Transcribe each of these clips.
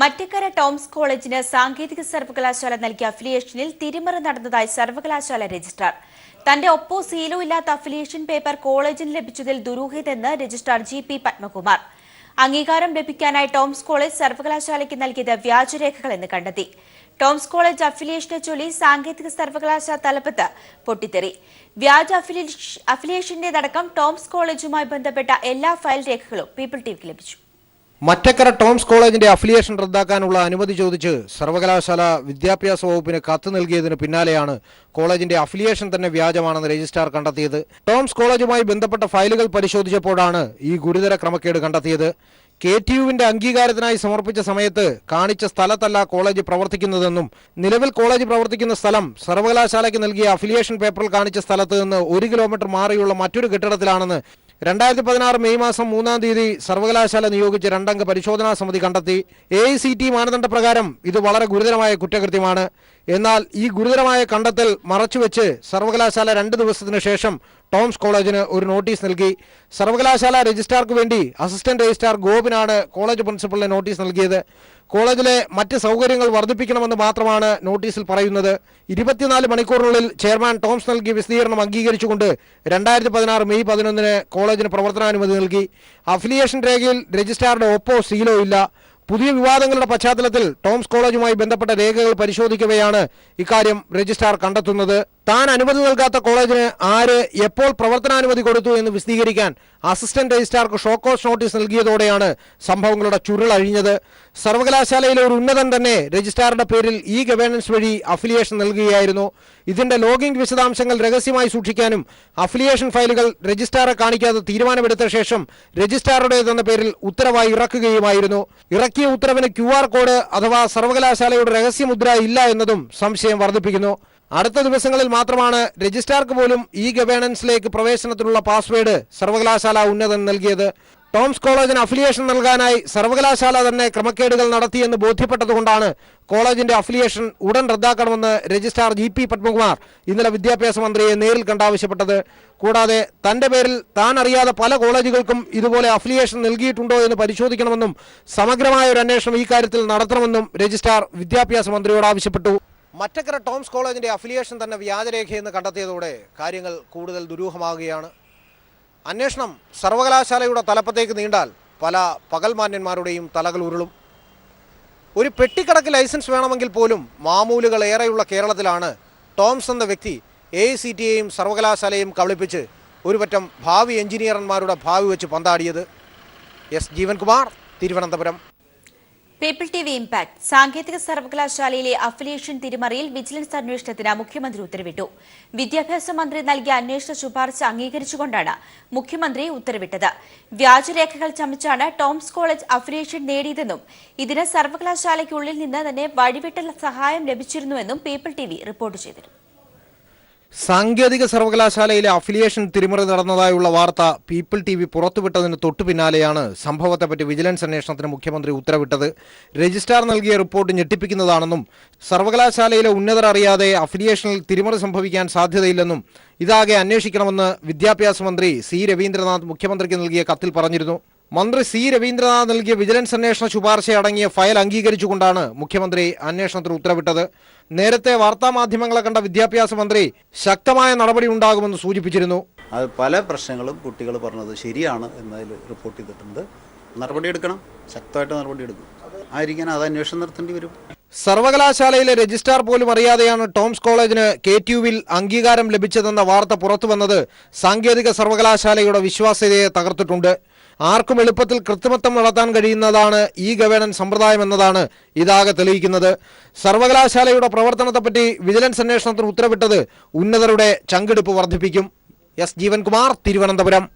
മറ്റക്കര ടോംസ് കോളേജിന് സാങ്കേതിക സർവകലാശാല നൽകിയ അഫിലിയേഷനിൽ തിരിമറി നടന്നതായി സർവകലാശാല രജിസ്ട്രാർ. തന്റെ ഒപ്പോ സീലോ ഇല്ലാത്ത അഫിലിയേഷൻ പേപ്പർ കോളേജിന് ലഭിച്ചതിൽ ദുരൂഹതയെന്ന് രജിസ്ട്രാർ ജി.പി. പത്മകുമാർ. അംഗീകാരം ലഭിക്കാനായി ടോംസ് കോളേജ് സർവകലാശാലയ്ക്ക് നൽകിയത് വ്യാജരേഖകളെന്ന് കണ്ടെത്തി. ടോംസ് കോളേജ് അഫിലിയേഷനെ ചൊല്ലി സാങ്കേതിക സർവകലാശാല തലപ്പത്ത് പൊട്ടിത്തെറി. വ്യാജ അഫിലിയേഷന്റേതടക്കം ടോംസ് കോളേജുമായി ബന്ധപ്പെട്ട എല്ലാ ഫയൽ രേഖകളും പീപ്പിൾ ടിവിക്ക് ലഭിച്ചു. മറ്റക്കര ടോംസ് കോളേജിന്റെ അഫിലിയേഷൻ റദ്ദാക്കാനുള്ള അനുമതി ചോദിച്ച് സർവകലാശാല വിദ്യാഭ്യാസ വകുപ്പിന് കത്ത് നൽകിയതിന് പിന്നാലെയാണ് കോളേജിന്റെ അഫിലിയേഷൻ തന്നെ വ്യാജമാണെന്ന് രജിസ്ട്രാർ കണ്ടെത്തിയത്. ടോംസ് കോളേജുമായി ബന്ധപ്പെട്ട ഫയലുകൾ പരിശോധിച്ചപ്പോഴാണ് ഈ ഗുരുതര ക്രമക്കേട് കണ്ടെത്തിയത്. KTUവിന്റെ അംഗീകാരത്തിനായി സമർപ്പിച്ച സമയത്ത് കാണിച്ച സ്ഥലത്തല്ല കോളേജ് പ്രവർത്തിക്കുന്നതെന്നും നിലവിൽ കോളേജ് പ്രവർത്തിക്കുന്ന സ്ഥലം സർവകലാശാലയ്ക്ക് നൽകിയ അഫിലിയേഷൻ പേപ്പറിൽ കാണിച്ച സ്ഥലത്ത് നിന്ന് 1 കിലോമീറ്റർ മാറിയുള്ള മറ്റൊരു കെട്ടിടത്തിലാണെന്ന് 2016 മെയ് മാസം 3-ാം തീയതി സർവകലാശാല നിയോഗിച്ച 2-അംഗ പരിശോധനാ സമിതി കണ്ടെത്തി. AICT മാനദണ്ഡപ്രകാരം ഇത് വളരെ ഗുരുതരമായ കുറ്റകൃത്യമാണ്. എന്നാൽ ഈ ഗുരുതരമായ കണ്ടെത്തൽ മറച്ചുവെച്ച് സർവകലാശാല 2 ദിവസത്തിനു ശേഷം ടോംസ് കോളേജിന് ഒരു നോട്ടീസ് നൽകി. സർവകലാശാല രജിസ്ട്രാർക്ക് വേണ്ടി അസിസ്റ്റന്റ് രജിസ്ട്രാർ ഗോപിനാണ് കോളേജ് പ്രിൻസിപ്പലിന് നോട്ടീസ് നൽകിയത്. കോളേജിലെ മറ്റ് സൗകര്യങ്ങൾ വർദ്ധിപ്പിക്കണമെന്ന് മാത്രമാണ് നോട്ടീസിൽ പറയുന്നത്. 24 മണിക്കൂറിനുള്ളിൽ ചെയർമാൻ ടോംസ് നൽകിയ വിശദീകരണം അംഗീകരിച്ചുകൊണ്ട് 2016 മെയ് 11-ന് കോളേജിന് പ്രവർത്തനാനുമതി നൽകി. അഫിലിയേഷൻ രേഖയിൽ രജിസ്ട്രാറുടെ ഒപ്പോ സീലോ ഇല്ല. പുതിയ വിവാദങ്ങളുടെ പശ്ചാത്തലത്തിൽ ടോംസ് കോളേജുമായി ബന്ധപ്പെട്ട രേഖകൾ പരിശോധിക്കവെയാണ് ഇക്കാര്യം രജിസ്ട്രാർ കണ്ടെത്തുന്നത്. താൻ അനുമതി നൽകാത്ത കോളേജിന് ആര് എപ്പോൾ പ്രവർത്തനാനുമതി കൊടുത്തു എന്ന് വിശദീകരിക്കാൻ അസിസ്റ്റന്റ് രജിസ്ട്രാർക്ക് ഷോക്കോസ് നോട്ടീസ് നൽകിയതോടെയാണ് സംഭവങ്ങളുടെ ചുരുളഴിഞ്ഞത്. സർവകലാശാലയിലെ ഒരു ഉന്നതൻ തന്നെ രജിസ്ട്രാറുടെ പേരിൽ ഈ ഗവേണൻസ് വഴി അഫിലിയേഷൻ നൽകുകയായിരുന്നു. ഇതിന്റെ ലോഗിംഗ് വിശദാംശങ്ങൾ രഹസ്യമായി സൂക്ഷിക്കാനും അഫിലിയേഷൻ ഫയലുകൾ രജിസ്ട്രാറെ കാണിക്കാതെ തീരുമാനമെടുത്ത ശേഷം രജിസ്ട്രാറുടേതെന്ന പേരിൽ ഉത്തരവായി ഇറക്കുകയുമായിരുന്നു. ഇറക്കിയ ഉത്തരവിന് QR കോഡ് അഥവാ സർവകലാശാലയുടെ രഹസ്യമുദ്ര ഇല്ല എന്നതും സംശയം വർദ്ധിപ്പിക്കുന്നു. അടുത്ത ദിവസങ്ങളിൽ മാത്രമാണ് രജിസ്ട്രാർക്ക് പോലും ഈ ഗവേണൻസിലേക്ക് പ്രവേശനത്തിനുള്ള പാസ്വേഡ് സർവകലാശാല ഉന്നതൻ നൽകിയത്. ടോംസ് കോളേജിന് അഫിലിയേഷൻ നൽകാനായി സർവകലാശാല തന്നെ ക്രമക്കേടുകൾ നടത്തിയെന്ന് ബോധ്യപ്പെട്ടതുകൊണ്ടാണ് കോളേജിന്റെ അഫിലിയേഷൻ ഉടൻ റദ്ദാക്കണമെന്ന് രജിസ്ട്രാർ ജി.പി. പത്മകുമാർ ഇന്നലെ വിദ്യാഭ്യാസ മന്ത്രിയെ നേരിൽ കണ്ടാവശ്യപ്പെട്ടത്. കൂടാതെ തന്റെ പേരിൽ താൻ അറിയാതെ പല കോളേജുകൾക്കും ഇതുപോലെ അഫിലിയേഷൻ നൽകിയിട്ടുണ്ടോ എന്ന് പരിശോധിക്കണമെന്നും സമഗ്രമായ ഒരു അന്വേഷണം ഈ കാര്യത്തിൽ നടത്തണമെന്നും രജിസ്ട്രാർ വിദ്യാഭ്യാസ മന്ത്രിയോട് ആവശ്യപ്പെട്ടു. മറ്റക്കര ടോംസ് കോളേജിന്റെ അഫിലിയേഷൻ തന്നെ വ്യാജരേഖയെന്ന് കണ്ടെത്തിയതോടെ കാര്യങ്ങൾ കൂടുതൽ ദുരൂഹമാകുകയാണ്. അന്വേഷണം സർവകലാശാലയുടെ തലപ്പത്തേക്ക് നീണ്ടാൽ പല പകൽമാന്യന്മാരുടെയും തലകൾ ഉരുളും. ഒരു പെട്ടിക്കടക്ക് ലൈസൻസ് വേണമെങ്കിൽ പോലും മാമൂലുകൾ ഏറെയുള്ള കേരളത്തിലാണ് ടോംസ് എന്ന വ്യക്തി AICTയെയും സർവകലാശാലയും കബളിപ്പിച്ച് ഒരുപറ്റം ഭാവി എഞ്ചിനീയർമാരുടെ ഭാവി വെച്ച് പന്താടിയത്. S. Jeevankumar, Thiruvananthapuram. People TV impact. സാങ്കേതിക സർവകലാശാലയിലെ അഫിലിയേഷൻ തിരിമറിയിൽ വിജിലൻസ് അന്വേഷണത്തിന് മുഖ്യമന്ത്രി ഉത്തരവിട്ടു. വിദ്യാഭ്യാസ മന്ത്രി നൽകിയ അന്വേഷണ ശുപാർശ അംഗീകരിച്ചുകൊണ്ടാണ് മുഖ്യമന്ത്രി ഉത്തരവിട്ടത്. വ്യാജരേഖകൾ ചമച്ചാണ് ടോംസ് കോളേജ് അഫിലിയേഷൻ നേടിയതെന്നും ഇതിന് സർവകലാശാലയ്ക്കുള്ളിൽ നിന്ന് തന്നെ വഴിവിട്ട സഹായം ലഭിച്ചിരുന്നുവെന്നും പീപ്പിൾ ടിവി റിപ്പോർട്ട് ചെയ്തിരുന്നു. സാങ്കേതിക സർവകലാശാലയിലെ അഫിലിയേഷൻ തിരിമറി നടന്നതായുള്ള വാർത്ത പീപ്പിൾ TV പുറത്തുവിട്ടതിന് തൊട്ടു പിന്നാലെയാണ് സംഭവത്തെപ്പറ്റി വിജിലൻസ് അന്വേഷണത്തിന് മുഖ്യമന്ത്രി ഉത്തരവിട്ടത്. രജിസ്ട്രാർ നൽകിയ റിപ്പോർട്ട് ഞെട്ടിപ്പിക്കുന്നതാണെന്നും സർവകലാശാലയിലെ ഉന്നതർ അറിയാതെ അഫിലിയേഷനിൽ തിരിമറി സംഭവിക്കാൻ സാധ്യതയില്ലെന്നും ഇതാകെ അന്വേഷിക്കണമെന്ന് വിദ്യാഭ്യാസ മന്ത്രി C. രവീന്ദ്രനാഥ് മുഖ്യമന്ത്രിക്ക് നൽകിയ കത്തിൽ പറഞ്ഞിരുന്നു. മന്ത്രി C. രവീന്ദ്രനാഥ് നൽകിയ വിജിലൻസ് അന്വേഷണ ശുപാർശ അടങ്ങിയ ഫയൽ അംഗീകരിച്ചുകൊണ്ടാണ് മുഖ്യമന്ത്രി അന്വേഷണത്തിന് ഉത്തരവിട്ടത്. നേരത്തെ വാർത്താമാധ്യമങ്ങളെ കണ്ട വിദ്യാഭ്യാസ മന്ത്രി ശക്തമായ നടപടി ഉണ്ടാകുമെന്ന് സൂചിപ്പിച്ചിരുന്നു. അത് പല പ്രശ്നങ്ങളും കുട്ടികൾ പറഞ്ഞത് ശരിയാണ് എന്നതിൽ റിപ്പോർട്ട് ചെയ്തിട്ടുണ്ട്. നടപടിയെടുക്കണം, ശക്തമായിട്ട് നടപടിയെടുക്കും. ആയിരിക്കാൻ അത് അന്വേഷണം നടത്തേണ്ടി വരും. സർവകലാശാലയിലെ രജിസ്ട്രാർ പോലും അറിയാതെയാണ് ടോംസ് കോളേജിന് KTUവിൽ അംഗീകാരം ലഭിച്ചതെന്ന വാർത്ത പുറത്തുവന്നത് സാങ്കേതിക സർവകലാശാലയുടെ വിശ്വാസ്യതയെ തകർത്തിട്ടുണ്ട്. ആർക്കും എളുപ്പത്തിൽ കൃത്രിമത്വം നടത്താൻ കഴിയുന്നതാണ് ഈ ഗവേണൻസ് സമ്പ്രദായം എന്നതാണ് ഇതാകെ തെളിയിക്കുന്നത്. സർവകലാശാലയുടെ പ്രവർത്തനത്തെപ്പറ്റി വിജിലൻസ് അന്വേഷണത്തിന് ഉത്തരവിട്ടത് ഉന്നതരുടെ ചങ്കെടുപ്പ് വർദ്ധിപ്പിക്കും. S. ജീവൻകുമാർ, തിരുവനന്തപുരം.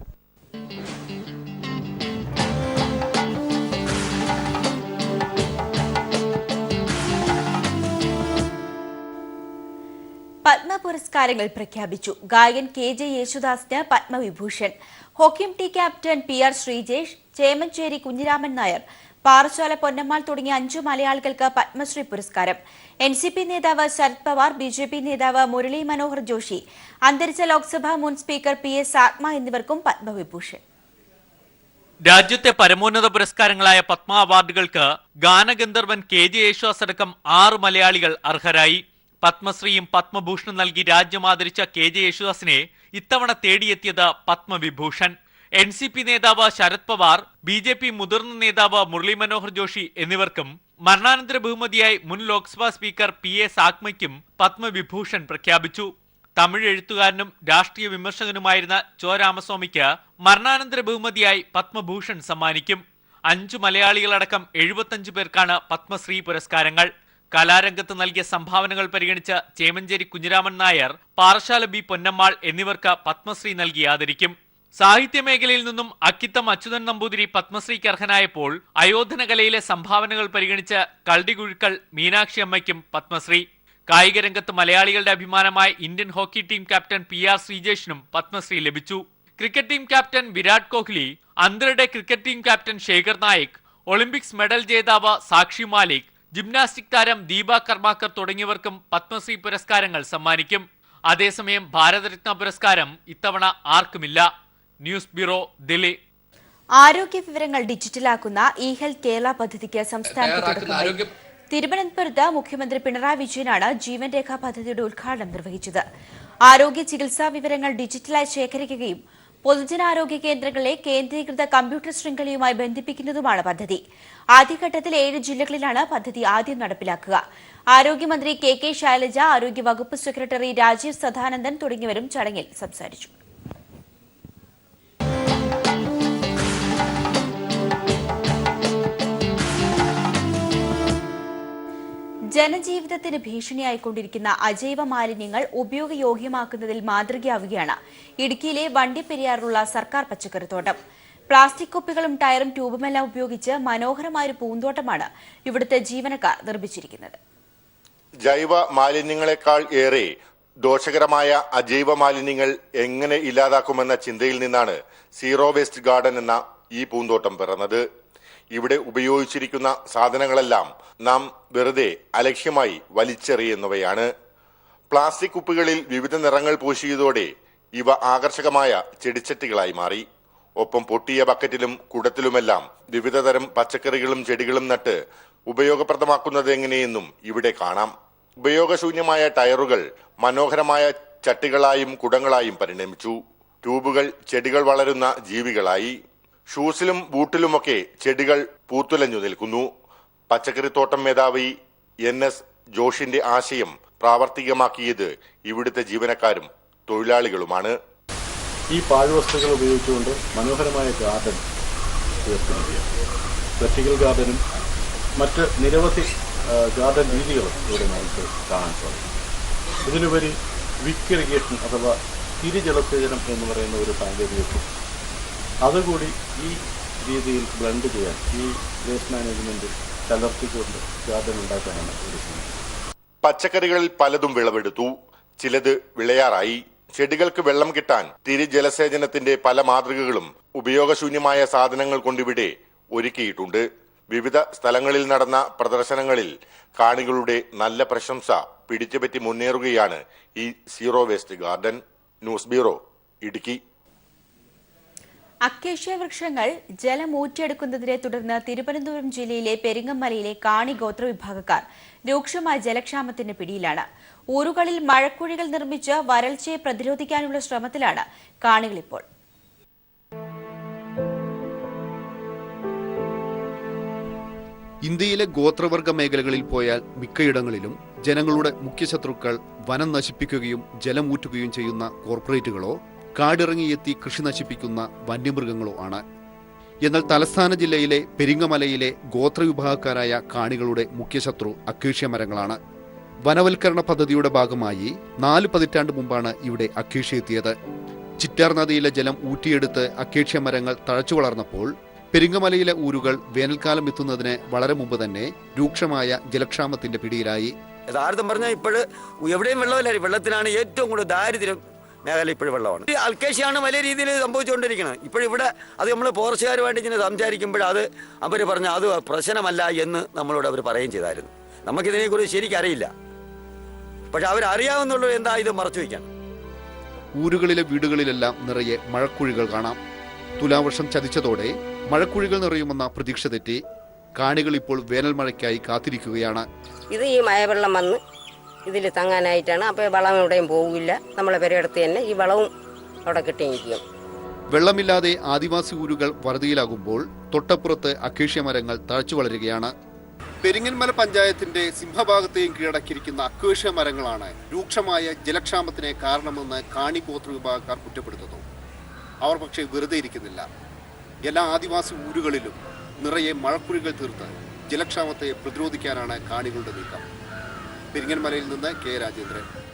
പത്മ പുരസ്കാരങ്ങൾ പ്രഖ്യാപിച്ചു. ഗായകൻ KJ യേശുദാസിന് പത്മവിഭൂഷൺ, ഹോക്കിം team captain PR Sreejesh, Chemancheri Kunhiraman Nair, Parassala Ponnammal തുടങ്ങിയ 5 മലയാളികൾക്ക് പത്മശ്രീ പുരസ്കാരം. NCP നേതാവ് ശരത് പവാർ, BJP നേതാവ് മുരളി മനോഹർ ജോഷി, അന്തരിച്ച ലോക്സഭാ മുൻ സ്പീക്കർ PS ആത്മ എന്നിവർക്കും പത്മവിഭൂഷൺ. രാജ്യത്തെ പരമോന്നത പുരസ്കാരങ്ങളായ പത്മ അവാർഡുകൾക്ക് ഗാനഗന്ധർവൻ KJ യേശുദാസ് അടക്കം 6 മലയാളികൾ അർഹരായി. പത്മശ്രീയും പത്മഭൂഷണും നൽകി രാജ്യം ആദരിച്ച KJ യേശുദാസിനെ ഇത്തവണ തേടിയെത്തിയത് പത്മവിഭൂഷൺ. NCP നേതാവ് ശരത് പവാർ, BJP മുതിർന്ന നേതാവ് മുരളി മനോഹർ ജോഷി എന്നിവർക്കും മരണാനന്തര ബഹുമതിയായി മുൻ ലോക്സഭാ സ്പീക്കർ PA സാഗ്മയ്ക്കും പത്മവിഭൂഷൺ പ്രഖ്യാപിച്ചു. തമിഴ് എഴുത്തുകാരനും രാഷ്ട്രീയ വിമർശകനുമായിരുന്ന ചോ രാമസ്വാമിക്ക് മരണാനന്തര ബഹുമതിയായി പത്മഭൂഷൺ സമ്മാനിക്കും. 5 മലയാളികളടക്കം 75 പേർക്കാണ് പത്മശ്രീ പുരസ്കാരങ്ങൾ. കലാരംഗത്ത് നൽകിയ സംഭാവനകൾ പരിഗണിച്ച് ചേമഞ്ചേരി കുഞ്ഞിരാമൻ നായർ, പാറശാല B പൊന്നമ്മാൾ എന്നിവർക്ക് പത്മശ്രീ നൽകി ആദരിക്കും. സാഹിത്യ മേഖലയിൽ നിന്നും അക്കിത്തം അച്യുതൻ നമ്പൂതിരി പത്മശ്രീക്ക് അർഹനായപ്പോൾ അയോധന കലയിലെ സംഭാവനകൾ പരിഗണിച്ച് കൾഡിഗുഴുക്കൾ മീനാക്ഷി അമ്മയ്ക്കും പത്മശ്രീ. കായിക രംഗത്ത് മലയാളികളുടെ അഭിമാനമായ Indian hockey team captain PR ശ്രീജേഷിനും പത്മശ്രീ ലഭിച്ചു. Cricket team captain Virat Kohli, അന്തർഡേ cricket team captain Shekhar Naik, Olympics medal ജേതാവ് സാക്ഷി മാലിക്, ജിംനാസ്റ്റിക് താരം ദീപ കർമാക്കർ തുടങ്ങിയവർക്കും പത്മശ്രീ പുരസ്കാരങ്ങൾ സമ്മാനിക്കും. അതേസമയം ഭാരതരത്ന പുരസ്കാരം ഇത്തവണ ആർക്കുമില്ല. News bureau, Delhi. ആരോഗ്യ വിവരങ്ങൾ ഡിജിറ്റലാക്കുന്ന ഇ-ഹെൽത്ത് കേരള പദ്ധതിക്ക് സംസ്ഥാനത്ത് തുടക്കമായി. തിരുവനന്തപുരത്ത് മുഖ്യമന്ത്രി പിണറായി വിജയനാണ് ജീവൻ രേഖ പദ്ധതിയുടെ ഉദ്ഘാടനം നിർവഹിച്ചത്. ആരോഗ്യ ചികിത്സാ വിവരങ്ങൾ ഡിജിറ്റലായി ശേഖരിക്കുകയും പൊതുജനാരോഗ്യ കേന്ദ്രങ്ങളെ കേന്ദ്രീകൃത കമ്പ്യൂട്ടർ ശൃംഖലയുമായി ബന്ധിപ്പിക്കുന്നതുമാണ് പദ്ധതി. ആദ്യഘട്ടത്തിൽ 7 ജില്ലകളിലാണ് പദ്ധതി ആദ്യം നടപ്പിലാക്കുക. ആരോഗ്യമന്ത്രി KK ശൈലജ, ആരോഗ്യ വകുപ്പ് സെക്രട്ടറി രാജീവ് സദാനന്ദൻ തുടങ്ങിയവരും ചടങ്ങിൽ സംസാരിച്ചു. ജനജീവിതത്തിന് ഭീഷണിയായിക്കൊണ്ടിരിക്കുന്ന അജൈവ മാലിന്യങ്ങൾ ഉപയോഗയോഗ്യമാക്കുന്നതിൽ മാതൃകയാവുകയാണ് ഇടുക്കിയിലെ വണ്ടിപ്പെരിയാറിലുള്ള സർക്കാർ പച്ചക്കറിത്തോട്ടം. പ്ലാസ്റ്റിക് കുപ്പികളും ടയറും ട്യൂബുമെല്ലാം ഉപയോഗിച്ച് മനോഹരമായൊരു പൂന്തോട്ടമാണ് ഇവിടുത്തെ ജീവനക്കാർ നിർമ്മിച്ചിരിക്കുന്നത്. ജൈവ മാലിന്യങ്ങളെക്കാൾ ഏറെ ദോഷകരമായ അജൈവ മാലിന്യങ്ങൾ എങ്ങനെ ഇല്ലാതാക്കുമെന്ന ചിന്തയിൽ നിന്നാണ് സീറോ വേസ്റ്റ് ഗാർഡൻ എന്ന ഈ പൂന്തോട്ടം പിറന്നത്. ഇവിടെ ഉപയോഗിച്ചിരിക്കുന്ന സാധനങ്ങളെല്ലാം നാം വെറുതെ അലക്ഷ്യമായി വലിച്ചെറിയുന്നവയാണ്. പ്ലാസ്റ്റിക് കുപ്പികളിൽ വിവിധ നിറങ്ങൾ പൂശിയതോടെ ഇവ ആകർഷകമായ ചെടിച്ചട്ടികളായി മാറി. ഒപ്പം പൊട്ടിയ ബക്കറ്റിലും കുടത്തിലുമെല്ലാം വിവിധതരം പച്ചക്കറികളും ചെടികളും നട്ട് ഉപയോഗപ്രദമാക്കുന്നത് എങ്ങനെയെന്നും ഇവിടെ കാണാം. ഉപയോഗശൂന്യമായ ടയറുകൾ മനോഹരമായ ചട്ടികളായും കുടങ്ങളായും പരിണമിച്ചു. ട്യൂബുകൾ ചെടികൾ വളരുന്ന ജീവികളായി. ഷൂസിലും ബൂട്ടിലുമൊക്കെ ചെടികൾ പൂത്തുലഞ്ഞു നിൽക്കുന്നു. പച്ചക്കറിത്തോട്ടം മേധാവി NS ജോഷിന്റെ ആശയം പ്രാവർത്തികമാക്കിയത് ഇവിടുത്തെ ജീവനക്കാരും തൊഴിലാളികളുമാണ്. ഈ പാഴ്വസ്തുക്കൾ ഉപയോഗിച്ചുകൊണ്ട് മനോഹരമായ ഗാർഡൻ തീർത്തിരിക്കുകയാണ്. വെർട്ടിക്കൽ ഗാർഡനും മറ്റ് നിരവധി ഗാർഡൻ രീതികളും ഇവിടെ നമുക്ക് കാണാൻ സാധിക്കും. ഇതിനുപരി വിക്ക് ഇറിഗേഷൻ അഥവാ തിരിജലസേചനം എന്ന് പറയുന്ന ഒരു സാങ്കേതികത്വം അതുകൂടി ഈ രീതിയിൽ ബ്ലെൻഡ് ചെയ്യാൻ ഈ വേസ്റ്റ് മാനേജ്മെന്റ് കലർത്തിക്കൊണ്ട് ഗാർഡൻ ഉണ്ടാക്കാനാണ് ഉദ്ദേശിക്കുന്നത്. പച്ചക്കറികളിൽ പലതും വിളവെടുത്തു, ചിലത് വിളയാറായി. ചെടികൾക്ക് വെള്ളം കിട്ടാൻ തിരിജലസേചനത്തിന്റെ പല മാതൃകകളും ഉപയോഗശൂന്യമായ സാധനങ്ങൾ കൊണ്ടിവിടെ ഒരുക്കിയിട്ടുണ്ട്. വിവിധ സ്ഥലങ്ങളിൽ നടന്ന പ്രദർശനങ്ങളിൽ കാണികളുടെ നല്ല പ്രശംസ പിടിച്ചുപറ്റി മുന്നേറുകയാണ് ഈ zero waste garden. News bureau, Idukki. Acacia വൃക്ഷങ്ങൾ ജലം ഊറ്റിയെടുക്കുന്നതിനെ തുടർന്ന് തിരുവനന്തപുരം ജില്ലയിലെ പെരിങ്ങമലയിലെ കാണി ഗോത്രവിഭാഗക്കാർ രൂക്ഷമായ ജലക്ഷാമത്തിന് പിടിയിലാണ്. ഊരുകളിൽ മഴക്കുഴികൾ നിർമ്മിച്ച് വരൾച്ചയെ പ്രതിരോധിക്കാനുള്ള ശ്രമത്തിലാണ് കാണികളിപ്പോൾ. ഇന്ത്യയിലെ ഗോത്രവർഗ മേഖലകളിൽ പോയാൽ മിക്കയിടങ്ങളിലും ജനങ്ങളുടെ മുഖ്യശത്രുക്കൾ വനം നശിപ്പിക്കുകയും ജലം ഊറ്റുകയും ചെയ്യുന്ന കോർപ്പറേറ്റുകളോ കാടിറങ്ങിയെത്തി കൃഷി നശിപ്പിക്കുന്ന വന്യമൃഗങ്ങളോ ആണ്. എന്നാൽ തലസ്ഥാന ജില്ലയിലെ പെരിങ്ങമലയിലെ ഗോത്രവിഭാഗക്കാരായ കാണികളുടെ മുഖ്യശത്രു അക്കേഷ്യ മരങ്ങളാണ്. വനവൽക്കരണ പദ്ധതിയുടെ ഭാഗമായി 4 പതിറ്റാണ്ട് മുമ്പാണ് ഇവിടെ അക്കേഷ്യ എത്തിയത്. ചിറ്റാർ നദിയിലെ ജലം ഊറ്റിയെടുത്ത് അക്കേഷ്യ മരങ്ങൾ തഴച്ചു വളർന്നപ്പോൾ പെരിങ്ങമലയിലെ ഊരുകൾ വേനൽക്കാലം എത്തുന്നതിന് വളരെ മുമ്പ് തന്നെ രൂക്ഷമായ ജലക്ഷാമത്തിന്റെ പിടിയിലായി. യഥാർത്ഥം പറഞ്ഞാൽ ഇപ്പോൾ എവിടെയും വെള്ളമില്ല. വെള്ളത്തിനാണ് ഏറ്റവും കൂടുതൽ ദാരിദ്ര്യം മേഖല. ഇപ്പോഴും വെള്ളമാണ്. അൽക്കേഷ്യാണ് വലിയ രീതിയിൽ സംഭവിച്ചുകൊണ്ടിരിക്കുന്നത്. ഇപ്പോഴിവിടെ അത് നമ്മൾ ഫോറസ്റ്റുകാരുമായിട്ട് ഇങ്ങനെ സംസാരിക്കുമ്പോൾ അത് അവർ പറഞ്ഞ അത് പ്രശ്നമല്ല എന്ന് നമ്മളോട് അവർ പറയുകയും ചെയ്തായിരുന്നു. നമുക്കിതിനെക്കുറിച്ച് ശരിക്കറിയില്ല. പക്ഷെ അവരറിയാവുന്നുള്ളൂ എന്താ ഇത് മറച്ചു വയ്ക്കാൻ. ഊരുകളിലെ വീടുകളിലെല്ലാം നിറയെ മഴക്കുഴികൾ കാണാം. തുലാവർഷം ചതിച്ചതോടെ മഴക്കുഴികൾ നിറയുമെന്ന പ്രതീക്ഷ തെറ്റി കാണികൾ ഇപ്പോൾ വേനൽ മഴയ്ക്കായി കാത്തിരിക്കുകയാണ്. ഇത് ഈ മഴവെള്ളം വന്ന് ഇതിൽ തങ്ങാനായിട്ടാണ്. അപ്പോൾ വളം എവിടെയും പോകില്ല. നമ്മളെ പെരയടുത്ത് തന്നെ ഈ വളവും അവിടെ കിട്ടിയിരിക്കും. വെള്ളമില്ലാതെ ആദിവാസി ഊരുകൾ വറുതിയിലാകുമ്പോൾ തൊട്ടപ്പുറത്ത് അക്കേഷ്യ മരങ്ങൾ തഴച്ചു വളരുകയാണ്. പെരിങ്ങൻമല പഞ്ചായത്തിന്റെ സിംഹഭാഗത്തെയും കീഴടക്കിയിരിക്കുന്ന അക്കേഷ്യ മരങ്ങളാണ് രൂക്ഷമായ ജലക്ഷാമത്തിന് കാരണമെന്ന് കാണി ഗോത്ര വിഭാഗക്കാർ കുറ്റപ്പെടുത്തുന്നു. അവർ പക്ഷേ വെറുതെ ഇരിക്കുന്നില്ല. എല്ലാ ആദിവാസി ഊരുകളിലും നിറയെ മഴക്കുഴികൾ തീർത്ത് ജലക്ഷാമത്തെ പ്രതിരോധിക്കാനാണ് കാണികളുടെ നീക്കം. പെരിങ്ങൻമലയിൽ നിന്ന് കെ രാജേന്ദ്രൻ.